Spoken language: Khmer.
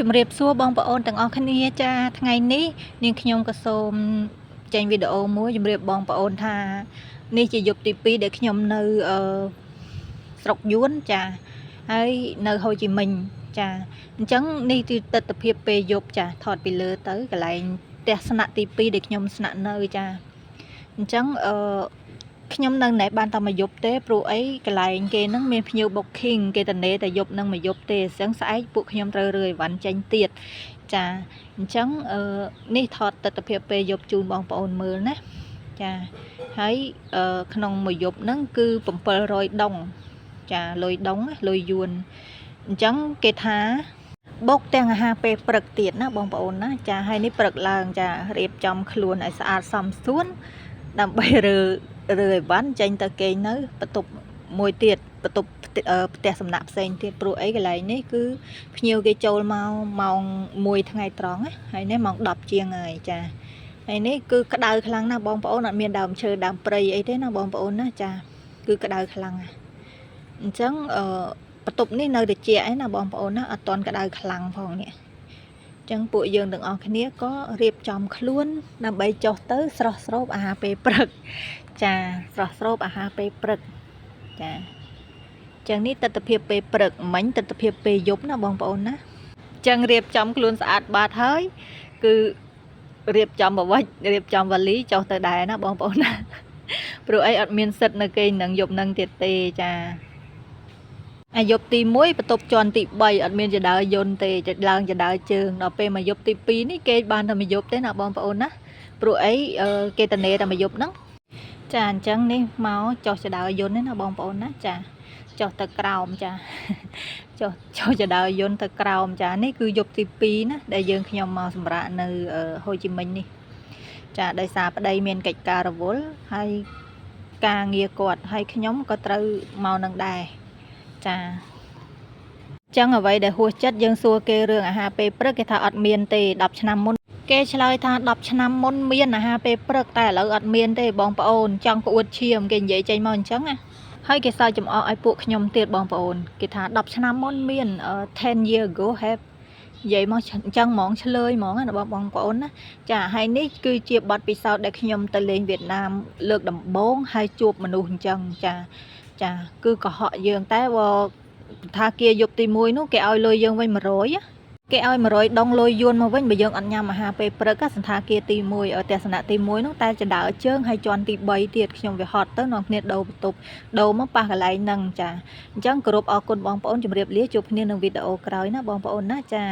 ជំរាបសួរបងប្អូនទាំងអស់គ្នាចាថ្ងៃនេះនាងខ្ញុំក៏សូមចេញវីដេអូមួយជំរាបបងប្អូនថានេះជាយប់ទី2ដែលខ្ញុំនៅស្រុកយួនចាហើយនៅហូជីមិញចាអញ្ចឹងនេះគឺទស្សនវិជ្ជាពេលយប់ចាថតពីលើទៅកន្លែងផ្ទះស្នាក់ទី2ដែលខ្ញុំស្នាក់នៅចាអញ្ចឹងខ្ញុំនៅណែបានតែមកយប់ទេព្រោះអីកន្លែងគេហ្នឹងមានភ្ញៀវ booking គេតនេតែយប់នឹងមកយប់ទេអញ្ចឹងស្អែកពួកខ្ញុំត្រូវរើអីវ៉ាន់ចេញទៀតចាអញ្ចឹងនេះថតទស្សនវិជ្ជាពេលយប់ជូនបងប្អូនមើលណាចាហើយក្នុងមួយយប់ហ្នឹងគឺ700ដុងចាលុយដុងលុយយួនអញ្ចឹងគេថាបុកទាំងអាហារពេលព្រឹកទៀតណាបងប្អូនណាចាហើយនេះព្រឹកឡើងចារៀបចំខ្លួនឲ្យស្អាតសមសួនដើម្បីរើអីវ៉ាន់ចេញទៅគេងនៅបន្ទប់មួយទៀតបន្ទប់ផ្ទះសំណាក់ផ្សេងទៀតព្រោះអីកន្លែងនេះគឺភ្ញៀវគេចូលមកម៉ោង1ថ្ងៃត្រង់ហើយនេះម៉ោង10ជាងហើយចាហើយនេះគឺក្តៅខ្លាំងណាស់បងប្អូនអត់មានដើមឈើដើមព្រៃអីទេណាបងប្អូនណាចាគឺក្តៅខ្លាំងអញ្ចឹងបន្ទប់នេះនៅត្រជាក់ឯណាបងប្អូនណាអត់តន់ក្តៅខ្លាំងផងនេះអញ្ចឹងពួកយើងទាំងអស់គ្នាក៏រៀបចំខ្លួនដើម្បីចុះទៅស្រស់ស្រូបអាហារពេលព្រឹកចាស្រស់ស្រូបអាហារពេលព្រឹកចាចឹងនេះទស្សនវិជ្ជាពេលព្រឹកមិញទស្សនវិជ្ជាពេលយប់ណាបងប្អូនណាចឹងរៀបចំខ្លួនស្អាតបាតហើយគឺរៀបចំបវិច្ចរៀបចំវ៉ាលីចុះទៅដែរណាបងប្អូនណាព្រោះអីអត់មានសិទ្ធនៅគេនឹងយប់នឹងទៀតទេចាអាយប់ទី1បន្ទប់ជាន់ទី3អត់មានចដើយន្តទេឡើងចដើជើងដល់ពេលមកយប់ទី2នេះគេបានតែមកយប់ទេណាបងប្អូនណាព្រោះអីគេតនេតែមកយប់ហ្នឹងចាអញ្ចឹងនេះមកចុះចដើយន្តនេះណាបងប្អូនណាចាចុះទៅក្រោមចាចុះចដើយន្តទៅក្រោមចានេះគឺយប់ទី2ណាដែលយើងខ្ញុំមកសម្រាកនៅហូជីមិញនេះចាដោយសារប្តីមានកិច្ចការរវល់ហើយការងារគាត់ហើយខ្ញុំក៏ត្រូវមកនឹងដែរចាចឹងអ្វីដែលហួសចិត្តយើងសួរគេរឿងអាហារពេលព្រឹកគេថាអត់មានទេ10ឆ្នាំមុនគេឆ្លើយថា10ឆ្នាំមុនមានអាហារពេលព្រឹកតែឥឡូវអត់មានទេបងប្អូនចង់ផ្អួតឈាមគេនិយាយចេញមកអញ្ចឹងណាហើយគេសើចចំអកឲ្យពួកខ្ញុំទៀតបងប្អូនគេថា10ឆ្នាំមុនមាន10 year ago have និយាយមកអញ្ចឹងហ្មងឆ្លើយហ្មងណាបងប្អូនណាចាហើយនេះគឺជាបទពិសោធន៍ដែលខ្ញុំទៅលេងវៀតណាមលើកដំបូងហើយជួបមនុស្សអញ្ចឹងចាគឺកុហកយើងតែបើថាគេយប់ទី1នោះគេឲ្យលុយយើងវិញ100គេឲ្យ100ដុងលុយយួនមកវិញបើយើងអត់ញ៉ាំអាហារពេលព្រឹកសន្តាគារទី1ទស្សនៈទី1នោះតែចដើជើងហើយជាន់ទី3ទៀតខ្ញុំវាហត់ទៅនាំគ្នាដូរបន្ទប់ដូរមកប៉ះកន្លែងហ្នឹងចាអញ្ចឹងគោរពអរគុណបងប្អូនជម្រាបលាជួបគ្នានៅវីដេអូក្រោយណាបងប្អូនណាចា